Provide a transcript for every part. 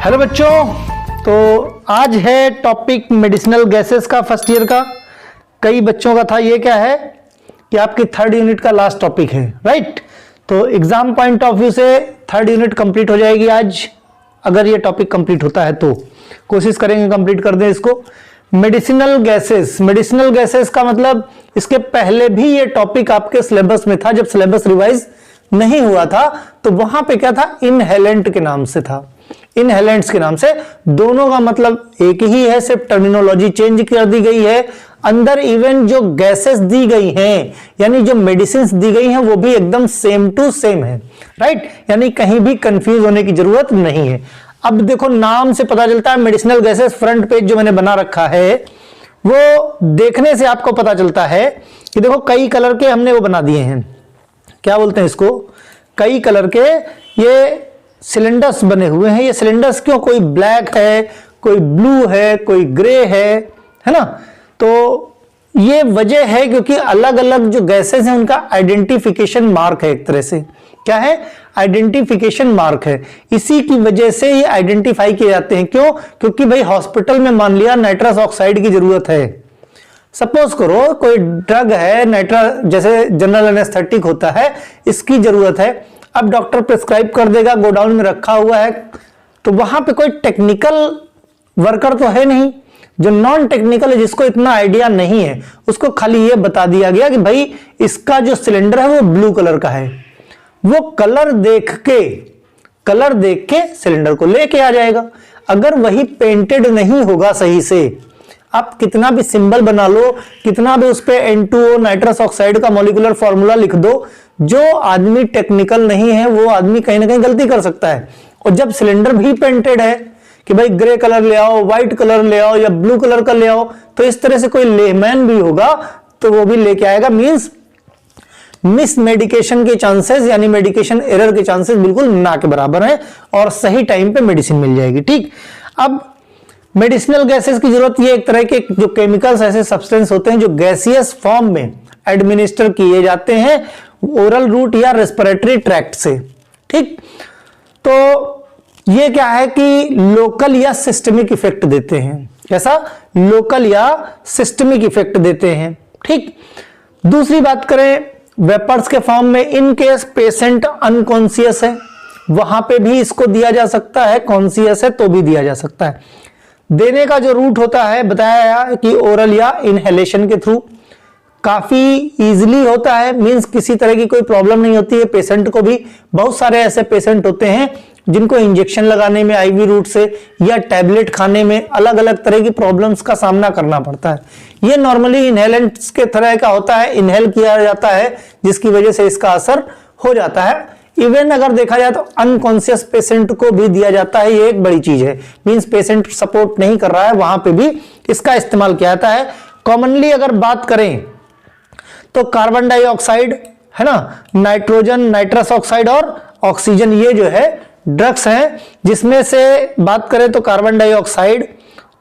Hello बच्चों, तो आज है टॉपिक मेडिसिनल गैसेस का फर्स्ट ईयर का। कई बच्चों का था, ये क्या है कि आपकी थर्ड यूनिट का लास्ट टॉपिक है, राइट। तो एग्जाम पॉइंट ऑफ व्यू से थर्ड यूनिट कंप्लीट हो जाएगी आज, अगर ये टॉपिक कंप्लीट होता है तो कोशिश करेंगे कंप्लीट कर दें इसको। मेडिसिनल गैसेस का मतलब इसके पहले भी ये टॉपिक आपके सिलेबस में था, जब सिलेबस रिवाइज नहीं हुआ था तो वहां पे क्या था, इनहेलेंट के नाम से था, इनहेलेंट्स के नाम से। दोनों का मतलब एक ही है, सिर्फ टर्मिनोलॉजी चेंज कर दी गई है। अंदर इवन जो गैसेस दी गई हैं, यानी जो मेडिसिन दी गई हैं, वो भी एकदम सेम टू सेम है, राइट। यानी कहीं भी कंफ्यूज होने की जरूरत नहीं है। अब देखो, नाम से पता चलता है मेडिसिनल गैसेस। फ्रंट पेज जो मैंने बना रखा है वो देखने से आपको पता चलता है कि देखो कई कलर के हमने वो बना दिए हैं, क्या बोलते हैं इसको, कई कलर के ये सिलेंडर्स बने हुए हैं। ये सिलेंडर्स क्यों, कोई ब्लैक है, कोई ब्लू है, कोई ग्रे है ना। तो ये वजह है क्योंकि अलग अलग जो गैसेस हैं उनका आइडेंटिफिकेशन मार्क है, एक तरह से क्या है, आइडेंटिफिकेशन मार्क है। इसी की वजह से ये आइडेंटिफाई किए जाते हैं। क्यों, क्योंकि भाई हॉस्पिटल में मान लिया नाइट्रस ऑक्साइड की जरूरत है, सपोज करो कोई ड्रग है जैसे जनरल एनेस्थेटिक होता है, इसकी जरूरत है। अब डॉक्टर प्रिस्क्राइब कर देगा, गोडाउन में रखा हुआ है, तो वहां पे कोई टेक्निकल वर्कर तो है नहीं। जो नॉन टेक्निकल है, जिसको इतना आइडिया नहीं है, उसको खाली ये बता दिया गया कि भाई इसका जो सिलेंडर है वो ब्लू कलर का है। वो कलर देख के सिलेंडर को लेके आ जाएगा। अगर वही पेंटेड नहीं होगा सही से, आप कितना भी सिंबल बना लो, कितना भी उस पे N2O नाइट्रस ऑक्साइड का मॉलिक्यूलर फॉर्मूला लिख दो, जो आदमी टेक्निकल नहीं है वो आदमी कहीं ना कहीं गलती कर सकता है। और जब सिलेंडर भी पेंटेड है कि भाई ग्रे कलर ले आओ, व्हाइट कलर ले आओ या ब्लू कलर का ले आओ, तो इस तरह से कोई लेमैन भी होगा तो वो भी लेके आएगा। मींस मिस मेडिकेशन के चांसेस, यानी मेडिकेशन एरर के चांसेस बिल्कुल ना के बराबर हैं, और सही टाइम पे मेडिसिन मिल जाएगी, ठीक। अब मेडिसिनल गैसेस की जरूरत, ये एक तरह के जो केमिकल्स, ऐसे सब्सटेंस होते हैं जो गैसियस फॉर्म में एडमिनिस्टर किए जाते हैं ओरल रूट या रेस्पिरेटरी ट्रैक्ट से, ठीक। तो ये क्या है कि लोकल या सिस्टमिक इफेक्ट देते हैं। कैसा, लोकल या सिस्टमिक इफेक्ट देते हैं, ठीक। दूसरी बात करें, वेपर्स के फॉर्म में, इन केस पेशेंट अनकॉन्शियस है, वहां पे भी इसको दिया जा सकता है, कॉन्शियस है तो भी दिया जा सकता है। देने का जो रूट होता है बताया कि ओरल या इनहेलेशन के थ्रू, काफी इजीली होता है। मींस किसी तरह की कोई प्रॉब्लम नहीं होती है पेशेंट को भी। बहुत सारे ऐसे पेशेंट होते हैं जिनको इंजेक्शन लगाने में आईवी रूट से या टैबलेट खाने में अलग अलग तरह की प्रॉब्लम्स का सामना करना पड़ता है। ये नॉर्मली इनहेलेंट्स के तरह का होता है, इनहेल किया जाता है, जिसकी वजह से इसका असर हो जाता है। इवन अगर देखा जाए तो अनकॉन्शियस पेशेंट को भी दिया जाता है, ये एक बड़ी चीज है। मींस पेशेंट सपोर्ट नहीं कर रहा है, वहां पे भी इसका इस्तेमाल किया जाता है। कॉमनली अगर बात करें तो कार्बन डाइऑक्साइड है ना, नाइट्रोजन, नाइट्रस ऑक्साइड और ऑक्सीजन, ये जो है ड्रग्स हैं। जिसमें से बात करें तो carbon dioxide,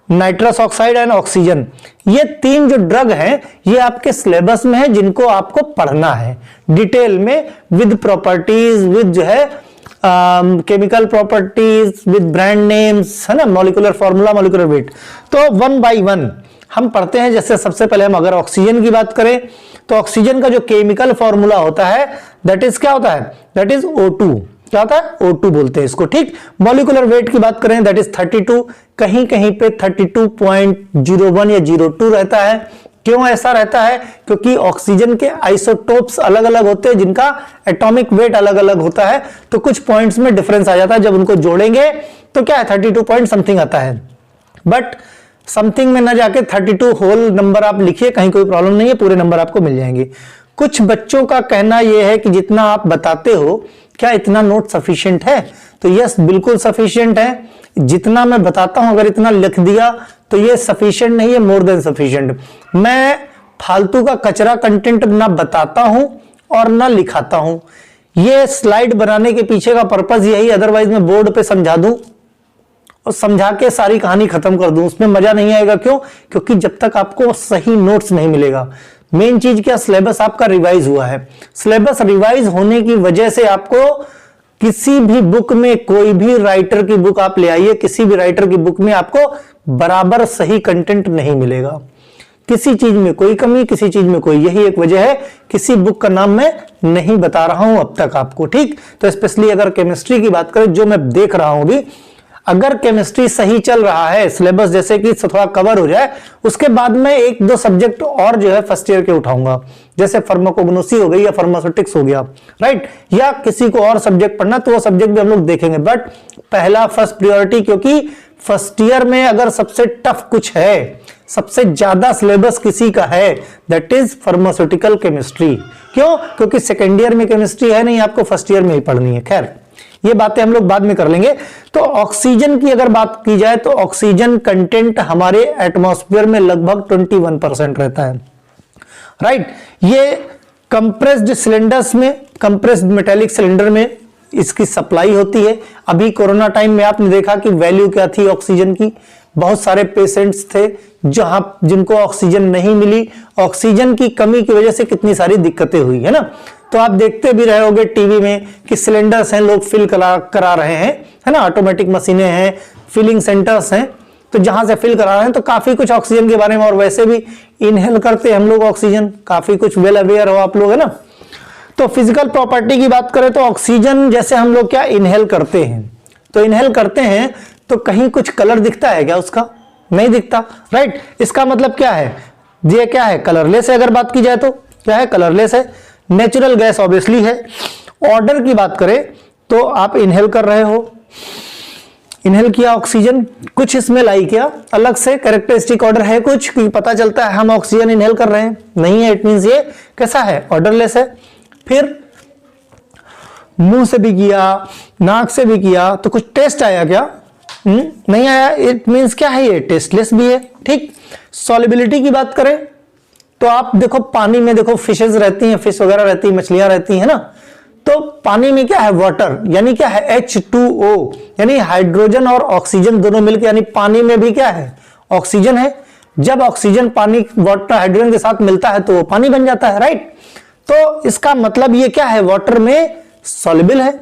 nitrous oxide and oxygen, ये तीन जो ड्रग हैं ये आपके सिलेबस में है, जिनको आपको पढ़ना है डिटेल में, विद प्रॉपर्टीज, विद जो है chemical properties, with brand names, है ना, मॉलिक्यूलर फॉर्मूला, मॉलिक्यूलर वेट। तो वन बाय वन हम पढ़ते हैं। जैसे सबसे पहले हम अगर ऑक्सीजन की बात करें तो ऑक्सीजन का जो केमिकल फॉर्मूला होता है दैट इज क्या होता है, दैट इज O2। क्या होता है, O2 बोलते हैं इसको, ठीक। मॉलिक्यूलर वेट की बात करें दैट इज 32, कहीं कहीं पे 32.01 या 02 रहता है। क्यों ऐसा रहता है, क्योंकि ऑक्सीजन के आइसोटोप्स अलग अलग होते हैं, जिनका एटॉमिक वेट अलग अलग होता है, तो कुछ पॉइंट्स में डिफरेंस आ जाता है। जब उनको जोड़ेंगे तो क्या है, 32 पॉइंट समथिंग आता है। बट समथिंग में ना जाके 32 होल नंबर आप लिखिए, कहीं कोई प्रॉब्लम नहीं है, पूरे नंबर आपको मिल जाएंगे। कुछ बच्चों का कहना यह है कि जितना आप बताते हो क्या इतना नोट सफिशिएंट है, तो यस बिल्कुल सफिशिएंट है। जितना मैं बताता हूं अगर इतना लिख दिया तो ये सफिशिएंट नहीं है, मोर देन सफिशिएंट। मैं फालतू का कचरा कंटेंट ना बताता हूं और ना लिखाता हूं। ये स्लाइड बनाने के पीछे का पर्पस यही, अदरवाइज मैं बोर्ड पे समझा दूं और समझा के सारी कहानी खत्म कर दूं, उसमें मजा नहीं आएगा। क्यों, क्योंकि जब तक आपको सही नोट्स नहीं मिलेगा। मेन चीज क्या, सिलेबस आपका रिवाइज हुआ है। सिलेबस रिवाइज होने की वजह से आपको किसी भी बुक में, कोई भी राइटर की बुक आप ले आइए, किसी भी राइटर की बुक में आपको बराबर सही कंटेंट नहीं मिलेगा। किसी चीज में कोई कमी, किसी चीज में कोई, यही एक वजह है किसी बुक का नाम मैं नहीं बता रहा हूं अब तक आपको, ठीक। तो स्पेशली अगर केमिस्ट्री की बात करें, जो मैं देख रहा हूं अभी, अगर केमिस्ट्री सही चल रहा है, सिलेबस जैसे कि थोड़ा कवर हो जाए, उसके बाद में एक दो सब्जेक्ट और जो है फर्स्ट ईयर के उठाऊंगा, जैसे फार्माकोग्नोसी हो गई या फार्मास्यूटिक्स हो गया, राइट, या किसी को और सब्जेक्ट पढ़ना तो वो सब्जेक्ट भी हम लोग देखेंगे। बट पहला फर्स्ट प्रायोरिटी, क्योंकि फर्स्ट ईयर में अगर सबसे टफ कुछ है, सबसे ज्यादा सिलेबस किसी का है, दैट इज फार्मास्यूटिकल केमिस्ट्री। क्यों? क्योंकि सेकेंड ईयर में केमिस्ट्री है नहीं, आपको फर्स्ट ईयर में ही पढ़नी है। खैर, ये बातें हम लोग बाद में कर लेंगे। तो ऑक्सीजन की अगर बात की जाए तो ऑक्सीजन कंटेंट हमारे एटमॉस्फेयर में लगभग 21% रहता है, राइट। ये कंप्रेस्ड सिलेंडर्स में, कंप्रेस्ड मेटेलिक सिलेंडर में इसकी सप्लाई होती है। अभी कोरोना टाइम में आपने देखा कि वैल्यू क्या थी ऑक्सीजन की, बहुत सारे पेशेंट्स थे जहां जिनको ऑक्सीजन नहीं मिली, ऑक्सीजन की कमी की वजह से कितनी सारी दिक्कतें हुई, है ना। तो आप देखते भी रहे होगे टीवी में कि सिलेंडर्स हैं, लोग फिल करा रहे हैं, है ना, ऑटोमेटिक मशीनें हैं, फिलिंग सेंटर्स हैं, तो जहां से फिल करा रहे हैं, तो काफी कुछ ऑक्सीजन के बारे में, और वैसे भी इनहेल करते हैं हम लोग ऑक्सीजन, काफी कुछ वेल अवेयर हो आप लोग, है ना। तो फिजिकल प्रॉपर्टी की बात करें तो ऑक्सीजन जैसे हम लोग क्या इनहेल करते हैं, तो इनहेल करते हैं तो कहीं कुछ कलर दिखता है क्या उसका? नहीं दिखता, राइट। इसका मतलब क्या है? ये क्या है? कलरलेस है। अगर बात की जाए तो क्या है? कलरलेस है। नेचुरल गैस ऑब्वियसली है। ऑर्डर की बात करें तो आप इनहेल कर रहे हो, इनहेल किया ऑक्सीजन, कुछ स्मेल आई क्या अलग से? कैरेक्टरिस्टिक ऑर्डर है कुछ कि पता चलता है हम ऑक्सीजन इनहेल कर रहे हैं? नहीं है। इट मींस ये कैसा है? ऑर्डरलेस है। फिर मुंह से भी किया, नाक से भी किया, तो कुछ टेस्ट आया क्या? नहीं आया। इट मींस क्या है? ये टेस्टलेस भी है, ठीक। सॉल्युबिलिटी की बात करें तो आप देखो पानी में देखो फिशेस रहती हैं, फिश वगैरह रहती है, मछलियां रहती है ना, तो पानी में क्या है? वाटर, यानी क्या है? H2O, यानी हाइड्रोजन और ऑक्सीजन दोनों मिलकर, यानी पानी में भी क्या है? ऑक्सीजन है। जब ऑक्सीजन पानी वाटर हाइड्रोजन के साथ मिलता है तो वो पानी बन जाता है, राइट। तो इसका मतलब ये क्या है? वाटर में सॉल्युबल है,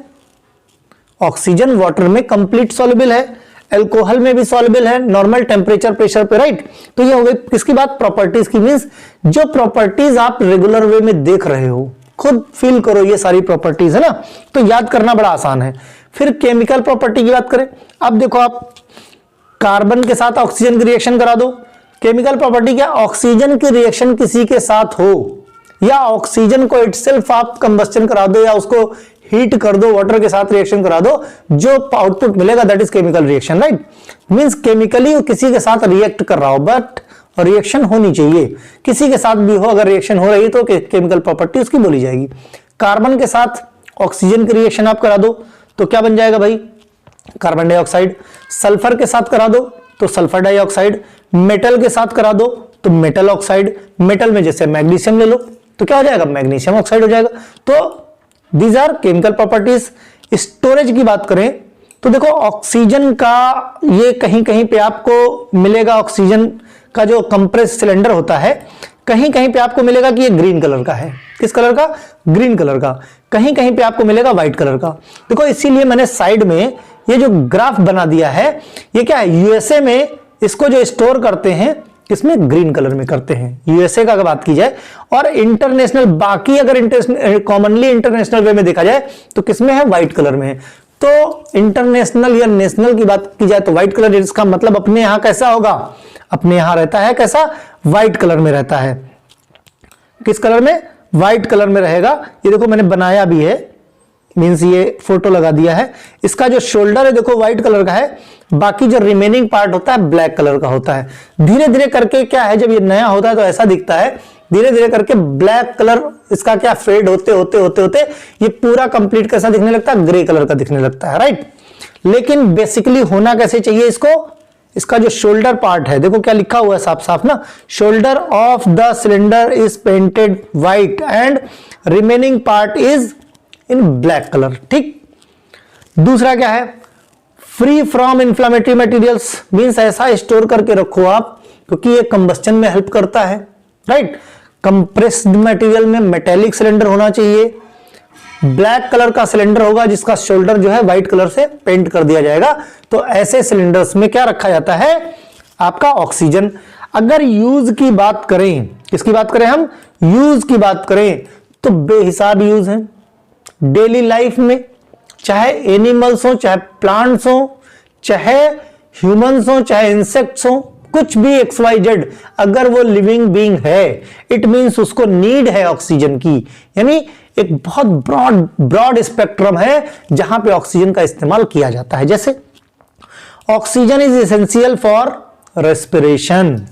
ऑक्सीजन वाटर में कंप्लीट सॉल्युबल है, अल्कोहल में भी सॉल्युबल है नॉर्मल टेम्परेचर प्रेशर पे, राइट। तो ये हो गई किसकी बात? प्रॉपर्टीज की। मींस जो प्रॉपर्टीज आप रेगुलर वे में देख रहे हो, खुद फील करो ये सारी प्रॉपर्टीज, है ना, तो याद करना बड़ा आसान है। फिर केमिकल प्रॉपर्टी की बात करें, अब देखो आप कार्बन के साथ ऑक्सीजन की रिएक्शन करा दो। केमिकल प्रॉपर्टी क्या? ऑक्सीजन की रिएक्शन किसी के साथ हो या ऑक्सीजन को इटसेल्फ आप कंबस्टन करा दो या उसको हीट कर दो, वाटर के साथ रिएक्शन करा दो, जो आउटपुट मिलेगा that is chemical reaction, right. Means chemically किसी के साथ रिएक्ट कर रहा हो, बट रिएक्शन होनी चाहिए, किसी के साथ भी हो, अगर रिएक्शन हो रही है तो केमिकल प्रॉपर्टी उसकी बोली जाएगी। कार्बन के साथ ऑक्सीजन की रिएक्शन आप करा दो तो क्या बन जाएगा भाई? Carbon dioxide. सल्फर के साथ करा दो तो सल्फर डाइऑक्साइड। मेटल के साथ करा दो तो मेटल ऑक्साइड। मेटल में जैसे मैग्नीशियम ले लो तो क्या हो जाएगा? मैग्नीशियम ऑक्साइड हो जाएगा। तो these are chemical properties. Storage की बात करें तो देखो ऑक्सीजन का ये कहीं कहीं पे आपको मिलेगा, ऑक्सीजन का जो कंप्रेस सिलेंडर होता है कहीं कहीं पे आपको मिलेगा कि ये ग्रीन कलर का है। किस कलर का? ग्रीन कलर का। कहीं कहीं पे आपको मिलेगा व्हाइट कलर का। देखो इसीलिए मैंने साइड में ये जो ग्राफ बना दिया है, ये क्या है? यूएसए में इसको जो स्टोर करते हैं इसमें ग्रीन कलर में करते हैं, यूएसए का अगर बात की जाए। और इंटरनेशनल, बाकी अगर कॉमनली इंटरनेशनल वे में देखा जाए तो किसमें है? व्हाइट कलर में है। तो इंटरनेशनल या नेशनल की बात की जाए तो व्हाइट कलर, इसका मतलब अपने यहां कैसा होगा? अपने यहां रहता है कैसा? व्हाइट कलर में रहता है। किस कलर में? व्हाइट कलर में रहेगा। ये देखो मैंने बनाया भी है, मींस ये फोटो लगा दिया है। इसका जो शोल्डर है देखो व्हाइट कलर का है, बाकी जो रिमेनिंग पार्ट होता है ब्लैक कलर का होता है। धीरे धीरे करके क्या है, जब ये नया होता है तो ऐसा दिखता है, धीरे धीरे करके ब्लैक कलर इसका क्या फेड होते होते होते होते ये पूरा कंप्लीट कैसा दिखने लगता है? ग्रे कलर का दिखने लगता है, राइट। लेकिन बेसिकली होना कैसे चाहिए इसको? इसका जो शोल्डर पार्ट है देखो क्या लिखा हुआ है साफ साफ ना, shoulder of the cylinder is painted white and remaining part is in black colour, ठीक। दूसरा क्या है? Free from inflammatory materials, means ऐसा स्टोर करके रखो आप क्योंकि ये कंबस्टन में हेल्प करता है, राइट। कंप्रेस्ड मटेरियल में मेटेलिक सिलेंडर होना चाहिए, ब्लैक कलर का सिलेंडर होगा जिसका शोल्डर जो है व्हाइट कलर से पेंट कर दिया जाएगा। तो ऐसे सिलेंडर्स में क्या रखा जाता है? आपका ऑक्सीजन। अगर यूज की बात करें, किसकी बात करें हम? यूज की बात करें तो बेहिसाब यूज है डेली लाइफ में, चाहे एनिमल्स हो, चाहे प्लांट्स हो, चाहे ह्यूमंस हो, चाहे इंसेक्ट्स हो, कुछ भी XYZ, अगर वो लिविंग बीइंग है इट मींस उसको नीड है ऑक्सीजन की। यानी एक बहुत ब्रॉड स्पेक्ट्रम है जहां पे ऑक्सीजन का इस्तेमाल किया जाता है। जैसे oxygen is essential for respiration,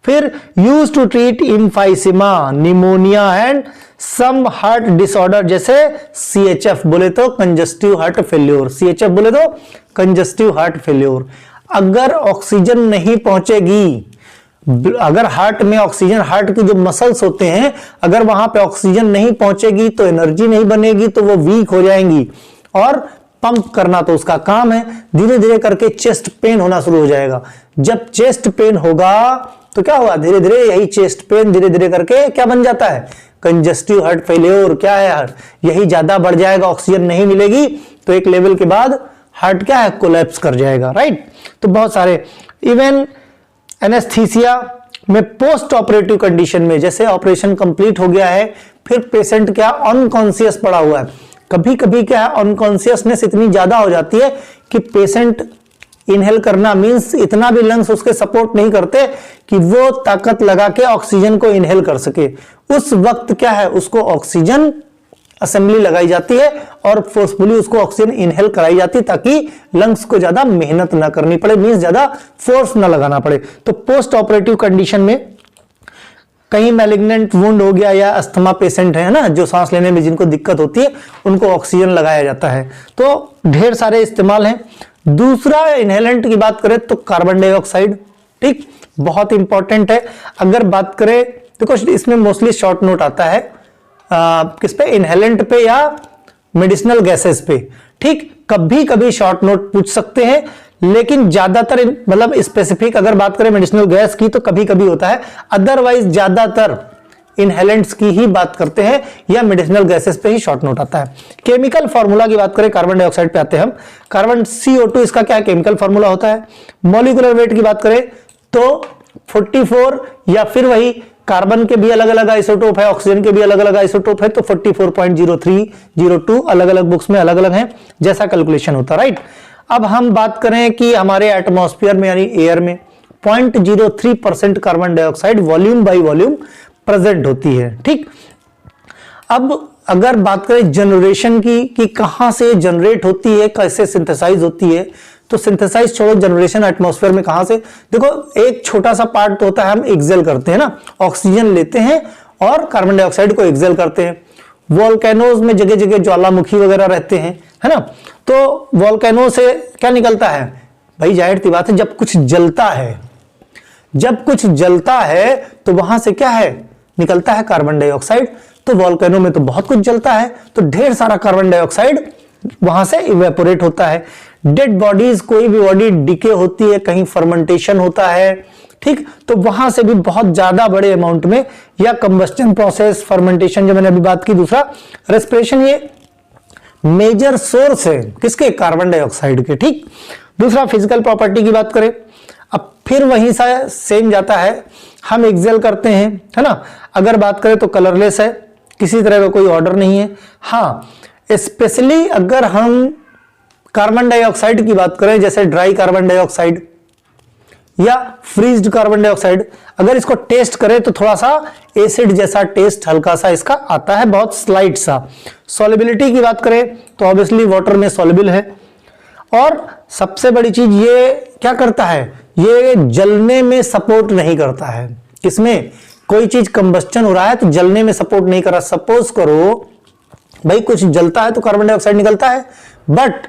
फिर use to treat emphysema, pneumonia and some heart disorder, जैसे CHF बोले तो कंजस्टिव हार्ट फेल्योर, CHF बोले तो कंजस्टिव हार्ट फेल्योर। अगर ऑक्सीजन नहीं पहुंचेगी, अगर हार्ट में ऑक्सीजन, हार्ट की जो मसल्स होते हैं, अगर वहां पे ऑक्सीजन नहीं पहुंचेगी तो एनर्जी नहीं बनेगी, तो वो वीक हो जाएंगी और पंप करना तो उसका काम है। धीरे धीरे करके चेस्ट पेन होना शुरू हो जाएगा। जब चेस्ट पेन होगा तो क्या होगा? धीरे धीरे यही चेस्ट पेन धीरे धीरे करके क्या बन जाता है? Congestive heart failure. क्या है हार्ट? यही ज्यादा बढ़ जाएगा, ऑक्सीजन नहीं मिलेगी तो एक लेवल के बाद हार्ट क्या है? कोलैप्स कर जाएगा, राइट। तो बहुत सारे, इवन एनेस्थीसिया में पोस्ट ऑपरेटिव कंडीशन में, जैसे ऑपरेशन कंप्लीट हो गया है फिर पेशेंट क्या अनकॉन्शियस पड़ा हुआ है, कभी कभी क्या है अनकॉन्शियसनेस इतनी ज्यादा हो जाती है कि पेशेंट इनहेल करना मींस इतना भी लंग्स उसके सपोर्ट नहीं करते कि वो ताकत लगा के ऑक्सीजन को इनहेल कर सके। उस वक्त क्या है? उसको ऑक्सीजन असेंबली लगाई जाती है और फोर्सफुली उसको ऑक्सीजन इनहेल कराई जाती है ताकि लंग्स को ज्यादा मेहनत ना करनी पड़े, मींस ज्यादा फोर्स ना लगाना पड़े। तो पोस्ट ऑपरेटिव कंडीशन में कहीं मैलिग्नेंट वुंड हो गया या अस्थमा पेशेंट है ना, जो सांस लेने में जिनको दिक्कत होती है, उनको ऑक्सीजन लगाया जाता है। तो ढेर सारे इस्तेमाल हैं। दूसरा इनहेलेंट की बात करें तो कार्बन डाइऑक्साइड, ठीक, बहुत इंपॉर्टेंट है। अगर बात करें, देखो इसमें मोस्टली शॉर्ट नोट आता है किस पे? इनहेलेंट पे या मेडिसिनल गैसेस पे, ठीक। कभी कभी शॉर्ट नोट पूछ सकते हैं, लेकिन ज्यादातर मतलब स्पेसिफिक अगर बात करें मेडिसिनल गैस की तो कभी कभी होता है, अदरवाइज ज्यादातर इनहेलेंट्स की ही बात करते हैं या मेडिसिनल गैसेस पे ही शॉर्ट नोट आता है। केमिकल फार्मूला की बात करें, कार्बन डाइऑक्साइड पे आते हैं हम। कार्बन CO2 इसका क्या केमिकल फार्मूला होता है? मॉलिक्यूलर वेट की बात करें तो 44, या फिर वही कार्बन के भी अलग अलग आइसोटोप है, ऑक्सीजन के भी अलग अलग आइसोटोप है, तो 44.0302 अलग अलग बुक्स में अलग अलग हैं, जैसा कैलकुलेशन होता है, राइट। अब हम बात करें कि हमारे एटमॉस्फेयर में यानी एयर में 0.03% carbon dioxide volume by volume present होती है, ठीक। अब अगर बात करें जनरेशन की कि कहां से जनरेट होती है, कैसे सिंथेसाइज होती है, तो सिंथेसाइज छोड़ो, जनरेशन एटमॉस्फेयर में कहां से? देखो एक छोटा सा पार्ट तो होता है, हम एक्सेल करते हैं ना, ऑक्सीजन लेते हैं और कार्बन डाइऑक्साइड को एक्सेल करते हैं। वोल्केनोज में जगह जगह ज्वालामुखी वगैरह रहते हैं, है ना, तो वोल्केनो से क्या निकलता है भाई? जाहिर सी बात है, जब कुछ जलता है, जब कुछ जलता है तो वहां से क्या है? निकलता है कार्बन डाइऑक्साइड। तो वोल्केनो में तो बहुत कुछ जलता है, तो ढेर सारा कार्बन डाइऑक्साइड वहां से इवेपोरेट होता है। डेड बॉडीज, कोई भी बॉडी डिके होती है, कहीं फर्मेंटेशन होता है, ठीक, तो वहां से भी बहुत ज्यादा बड़े अमाउंट में, या कंबस्टन प्रोसेस, फर्मेंटेशन जो मैंने अभी बात की। दूसरा रेस्पिरेशन, ये मेजर सोर्स है किसके? कार्बन डाइऑक्साइड के, ठीक। दूसरा फिजिकल प्रॉपर्टी की बात करें, अब फिर वहीं सा सेम जाता है, हम एक्सेल करते हैं, है ना। अगर बात करें तो कलरलेस है, किसी तरह का कोई ऑर्डर नहीं है। हाँ, स्पेशली अगर हम कार्बन डाइऑक्साइड की बात करें, जैसे ड्राई कार्बन डाइऑक्साइड या फ्रीज्ड कार्बन डाइऑक्साइड, अगर इसको टेस्ट करें तो थोड़ा सा एसिड जैसा टेस्ट हल्का सा इसका आता है, बहुत स्लाइट सा। सॉल्युबिलिटी की बात करें तो ऑब्वियसली वाटर में सॉल्युबल है, और सबसे बड़ी चीज ये क्या करता है? ये जलने में सपोर्ट नहीं करता है। किसमें? कोई चीज कंबस्टन हो रहा है तो जलने में सपोर्ट नहीं कर रहा। सपोज करो भाई कुछ जलता है तो कार्बन डाइऑक्साइड निकलता है, बट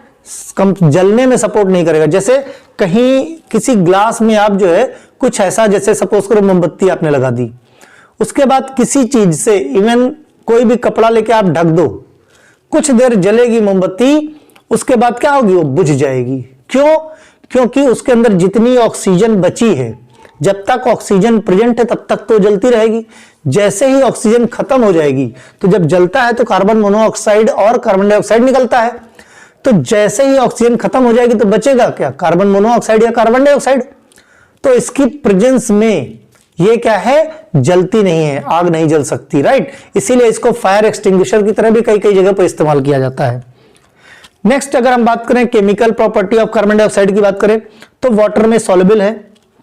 जलने में सपोर्ट नहीं करेगा। जैसे कहीं किसी ग्लास में आप जो है कुछ ऐसा, जैसे सपोज करो मोमबत्ती आपने लगा दी, उसके बाद किसी चीज से, इवन कोई भी कपड़ा लेके आप ढक दो, कुछ देर जलेगी मोमबत्ती, उसके बाद क्या होगी? वो बुझ जाएगी। क्यों? क्योंकि उसके अंदर जितनी ऑक्सीजन बची है, जब तक ऑक्सीजन प्रेजेंट है तब तक तो जलती रहेगी। जैसे ही ऑक्सीजन खत्म हो जाएगी तो जब जलता है तो कार्बन मोनोऑक्साइड और कार्बन डाइऑक्साइड निकलता है। तो जैसे ही ऑक्सीजन खत्म हो जाएगी तो बचेगा क्या, कार्बन मोनोऑक्साइड या कार्बन डाइऑक्साइड। तो इसकी प्रेजेंस में ये क्या है, जलती नहीं है, आग नहीं जल सकती, राइट। इसीलिए इसको फायर एक्सटिंग्विशर की तरह भी कई कई जगह पर इस्तेमाल किया जाता है। नेक्स्ट अगर हम बात करें chemical property of carbon dioxide की बात करें तो वाटर में सॉल्युबल है,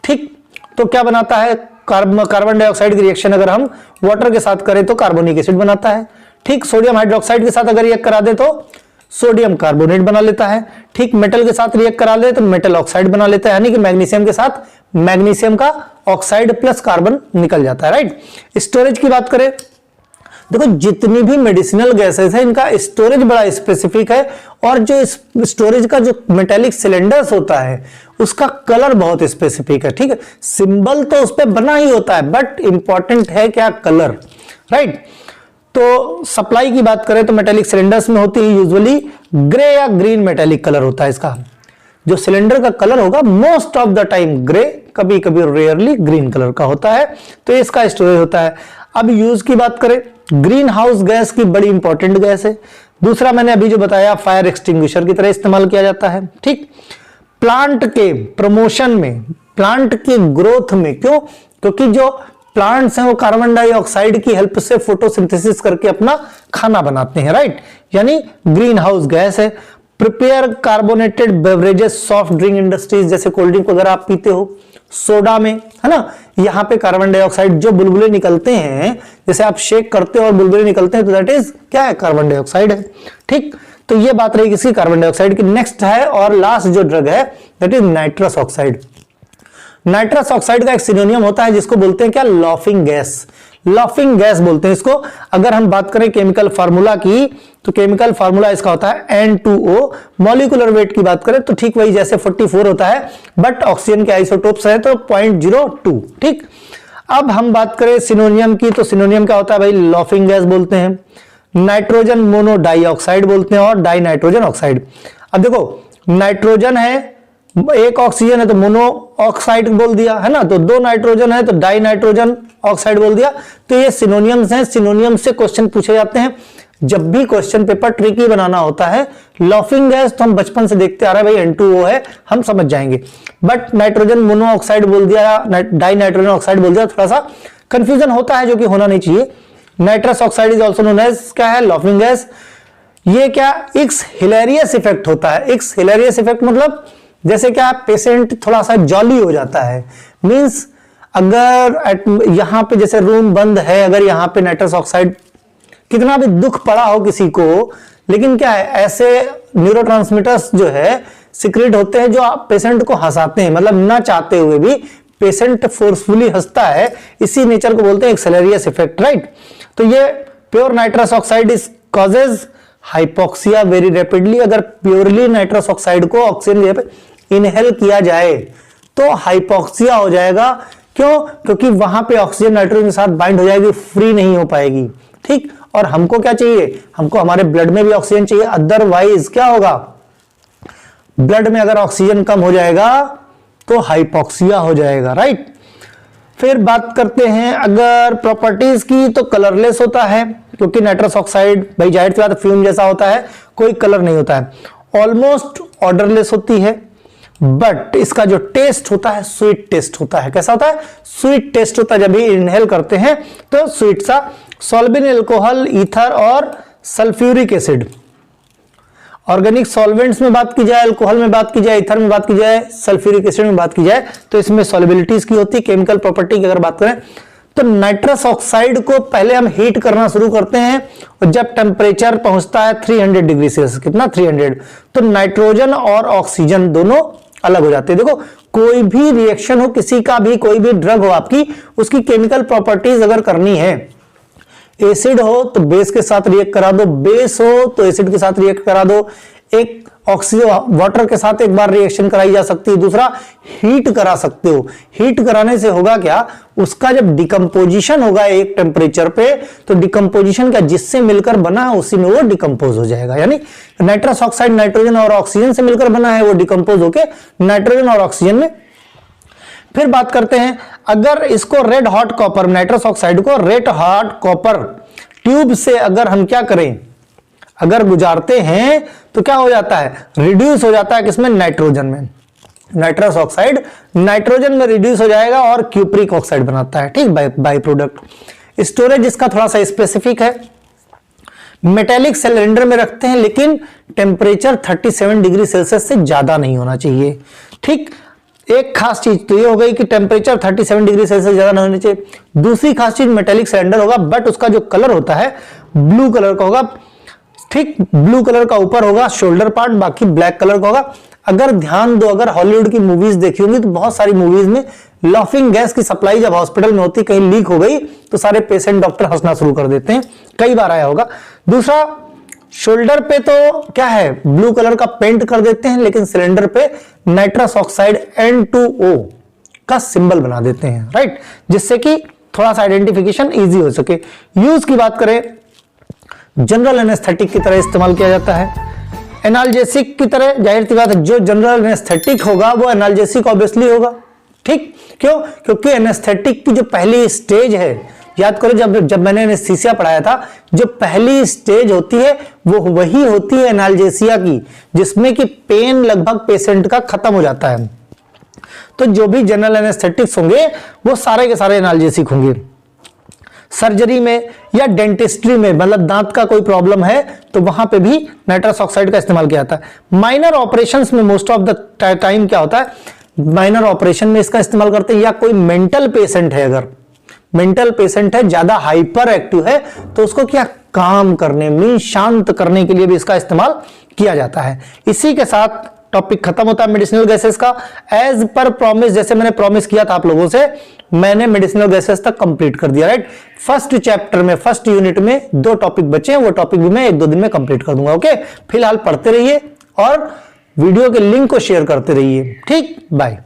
ठीक। तो क्या बनाता है, कार्बन डाइऑक्साइड की रिएक्शन अगर हम वाटर के साथ करें तो कार्बोनिक एसिड बनाता है, ठीक। सोडियम हाइड्रोक्साइड के साथ अगर रिएक्ट करा दे तो सोडियम कार्बोनेट बना लेता है, ठीक। मेटल के साथ रिएक्ट करा ले तो मेटल ऑक्साइड बना लेता है, यानी कि मैग्नीशियम के साथ मैग्नीशियम का ऑक्साइड प्लस कार्बन निकल जाता है, राइट। स्टोरेज की बात करें, देखो जितनी भी मेडिसिनल गैसेस है इनका स्टोरेज बड़ा स्पेसिफिक है, और जो स्टोरेज का जो मेटेलिक सिलेंडर्स होता है उसका कलर बहुत स्पेसिफिक है, ठीक है। सिंबल तो उस पर बना ही होता है बट इंपॉर्टेंट है क्या, कलर, राइट। तो सप्लाई की बात करें तो मेटेलिक सिलेंडर्स में होती है यूजुअली ग्रे या ग्रीन मेटेलिक कलर होता है इसका। जो सिलेंडर का कलर होगा most of the time grey, कभी कभी रेयरली ग्रीन कलर का होता है, तो इसका स्टोरेज होता है। अब यूज की बात करें, ग्रीन हाउस गैस की बड़ी इंपॉर्टेंट गैस है। दूसरा मैंने अभी जो बताया फायर एक्सटिंग्विशर की तरह इस्तेमाल किया जाता है, ठीक। प्लांट के प्रमोशन में, प्लांट की ग्रोथ में, क्यों, क्योंकि जो प्लांट्स हैं वो कार्बन डाइऑक्साइड की हेल्प से फोटोसिंथेसिस करके अपना खाना बनाते हैं, राइट, यानी ग्रीन हाउस गैस है। Prepare carbonated beverages, soft drink industries, जैसे कोल्ड ड्रिंक वगैरह आप पीते हो, सोडा में, है ना, यहां पे कार्बन डाइऑक्साइड जो बुलबुले निकलते हैं, जैसे आप शेक करते हो और बुलबुले निकलते हैं तो दैट इज क्या है, कार्बन डाइऑक्साइड है, ठीक। तो ये बात रही किसी कार्बन डाइऑक्साइड की। नेक्स्ट है और लास्ट जो ड्रग है that is nitrous oxide. Nitrous oxide का एक सिनोनियम होता है जिसको बोलते हैं क्या, लॉफिंग गैस। लॉफिंग गैस बोलते हैं इसको। अगर हम बात करें केमिकल फार्मूला की तो केमिकल फार्मूला इसका होता है N2O। मॉलिक्यूलर वेट की बात करें तो ठीक वही जैसे 44 होता है, बट ऑक्सीजन के आइसोटोप्स है तो 0.02, ठीक। अब हम बात करें सिनोनियम की तो सिनोनियम क्या होता है भाई, लॉफिंग गैस बोलते हैं, नाइट्रोजन मोनो डाइऑक्साइड बोलते हैं और डाई नाइट्रोजन ऑक्साइड। अब देखो नाइट्रोजन है, एक ऑक्सीजन है तो मोनो ऑक्साइड बोल दिया, है ना, तो दो नाइट्रोजन है तो डाई नाइट्रोजन ऑक्साइड बोल दिया। तो ये सिनोनियम्स हैं, सिनोनियम से क्वेश्चन पूछे जाते हैं। जब भी क्वेश्चन पेपर ट्रिकी बनाना होता है, लॉफिंग गैस तो हम बचपन से देखते आ रहे हैं भाई N2O है, हम समझ जाएंगे, बट नाइट्रोजन मोनो ऑक्साइड बोल दिया, डाई नाइट्रोजन ऑक्साइड बोल दिया, थोड़ा सा कंफ्यूजन होता है जो कि होना नहीं चाहिए। Nitrous oxide is also known as क्या है, लॉफिंग गैस। ये क्या, एक्स हिलेरियस इफेक्ट होता है। एक्स हिलेरियस इफेक्ट मतलब जैसे क्या, पेशेंट थोड़ा सा जॉली हो जाता है, मींस अगर यहां पे जैसे रूम बंद है, अगर यहां पे नाइट्रस ऑक्साइड, कितना भी दुख पड़ा हो किसी को, लेकिन क्या है, ऐसे न्यूरोट्रांसमीटर्स जो है सिक्रेट होते हैं जो पेशेंट को हंसाते हैं, मतलब ना चाहते हुए भी पेशेंट फोर्सफुली हंसता है, इसी नेचर को बोलते हैं एक्सेलेरियस इफेक्ट, राइट। तो ये pure nitrous oxide is causes hypoxia very rapidly. अगर प्योरली नाइट्रस ऑक्साइड को ऑक्सीजन इनहेल किया जाए तो हाइपोक्सिया हो जाएगा। क्यों, क्योंकि वहां पे ऑक्सीजन नाइट्रोजन के साथ बाइंड हो जाएगी, फ्री नहीं हो पाएगी, ठीक। और हमको क्या चाहिए, हमको हमारे ब्लड में भी ऑक्सीजन चाहिए, अदरवाइज क्या होगा, ब्लड में अगर ऑक्सीजन कम हो जाएगा तो हाइपोक्सिया हो जाएगा, राइट। फिर बात करते हैं अगर प्रॉपर्टीज की, तो कलरलेस होता है क्योंकि नाइट्रस ऑक्साइड भाई जाहिर सी बात फ्यूम जैसा होता है, कोई कलर नहीं होता है। ऑलमोस्ट ऑर्डरलेस होती है, बट इसका जो टेस्ट होता है स्वीट टेस्ट होता है। कैसा होता है, स्वीट टेस्ट होता है। जब भी इनहेल करते हैं तो स्वीट सा। सॉल्वेंट, अल्कोहल, ईथर और सल्फ्यूरिक एसिड। ऑर्गेनिक सॉल्वेंट्स में बात की जाए, अल्कोहल में बात की जाए, ईथर में बात की जाए, सल्फ्यूरिक एसिड में बात की जाए, तो इसमें सॉल्युबिलिटीज की होती है। केमिकल प्रॉपर्टी की अगर बात करें तो नाइट्रस ऑक्साइड को पहले हम हीट करना शुरू करते हैं और जब टेम्परेचर पहुंचता है 300 डिग्री सेल्सियस, कितना 300, तो नाइट्रोजन और ऑक्सीजन दोनों अलग हो जाते हैं। देखो कोई भी रिएक्शन हो, किसी का भी कोई भी ड्रग हो आपकी, उसकी केमिकल प्रॉपर्टीज अगर करनी है, एसिड हो तो बेस के साथ रिएक्ट करा दो, बेस हो तो एसिड के साथ रिएक्ट करा दो, एक ऑक्सीजन वाटर के साथ एक बार रिएक्शन कराई जा सकती है, दूसरा हीट करा सकते हो। हीट कराने से होगा क्या, उसका जब डिकम्पोजिशन होगा एक टेम्परेचर पे, तो डिकम्पोजिशन का जिससे मिलकर बना है उसी में वो डिकम्पोज हो जाएगा। यानी नाइट्रस ऑक्साइड नाइट्रोजन और ऑक्सीजन से मिलकर बना है, वो डिकम्पोज होके नाइट्रोजन और ऑक्सीजन में फिर बात करते हैं, अगर इसको red hot copper nitrous oxide को रेड हॉट कॉपर ट्यूब से अगर हम क्या करें, अगर गुजारते हैं तो क्या हो जाता है, रिड्यूस हो जाता है किसमें, नाइट्रोजन में। नाइट्रस ऑक्साइड नाइट्रोजन में रिड्यूस हो जाएगा और क्यूप्रिक ऑक्साइड बनाता है, ठीक, बाई प्रोडक्ट। स्टोरेज इसका थोड़ा सा स्पेसिफिक है, मेटेलिक सिलेंडर में रखते हैं, लेकिन टेम्परेचर 37 डिग्री सेल्सियस से ज्यादा नहीं होना चाहिए, ठीक। एक खास चीज तो ये हो गई कि टेम्परेचर 37 डिग्री सेल्सियस ज्यादा नहीं होनी चाहिए। दूसरी खास चीज, मेटेलिक सिलेंडर होगा बट उसका जो कलर होता है ब्लू कलर का होगा, ठीक, ब्लू कलर का ऊपर होगा शोल्डर पार्ट, बाकी ब्लैक कलर का होगा। अगर ध्यान दो, अगर हॉलीवुड की मूवीज देखी होंगी तो बहुत सारी मूवीज में लाफिंग गैस की सप्लाई जब हॉस्पिटल में होती, कहीं लीक हो गई तो सारे पेशेंट डॉक्टर हंसना शुरू कर देते हैं, कई बार आया होगा। दूसरा, शोल्डर पे तो क्या है, ब्लू कलर का पेंट कर देते हैं, लेकिन सिलेंडर पे नाइट्रस ऑक्साइड N2O का सिंबल बना देते हैं, राइट, जिससे कि थोड़ा सा आइडेंटिफिकेशन इजी हो सके। यूज की बात करें, जनरल एनेस्थेटिक की तरह इस्तेमाल किया जाता है, एनाल्जेसिक की तरह, जाहिर सी बात है जो जनरल एनेस्थेटिक होगा वो एनाल्जेसिक ऑब्वियसली होगा, ठीक। क्यों, क्योंकि एनेस्थेटिक की जो पहली स्टेज है, याद करो जब मैंने एनेस्थीसिया पढ़ाया था, जो पहली स्टेज होती है वो वही होती है एनाल्जेसिया की, जिसमें कि पेन लगभग पेशेंट का खत्म हो जाता है। तो जो भी जनरल एनेस्थेटिक्स होंगे वो सारे के सारे एनाल्जेसिक होंगे। सर्जरी में या डेंटिस्ट्री में, मतलब दांत का कोई प्रॉब्लम है तो वहां पे भी नाइट्रस ऑक्साइड का इस्तेमाल किया जाता है। माइनर ऑपरेशंस में मोस्ट ऑफ द टाइम क्या होता है, माइनर ऑपरेशन में इसका इस्तेमाल करते हैं, या कोई मेंटल पेशेंट है, अगर मेंटल पेशेंट है, ज्यादा हाइपर एक्टिव है, तो उसको क्या काम करने में, शांत करने के लिए भी इसका इस्तेमाल किया जाता है। इसी के साथ टॉपिक खत्म होता है मेडिसिनल गैसेस का। एज पर प्रॉमिस, जैसे मैंने प्रॉमिस किया था आप लोगों से, मैंने मेडिसिनल गैसेस तक कंप्लीट कर दिया, राइट। फर्स्ट चैप्टर में, फर्स्ट यूनिट में 2 टॉपिक बचे हैं, वो टॉपिक भी मैं 1-2 दिन में कंप्लीट कर दूंगा, ओके। फिलहाल पढ़ते रहिए और वीडियो के लिंक को शेयर करते रहिए, ठीक, बाय।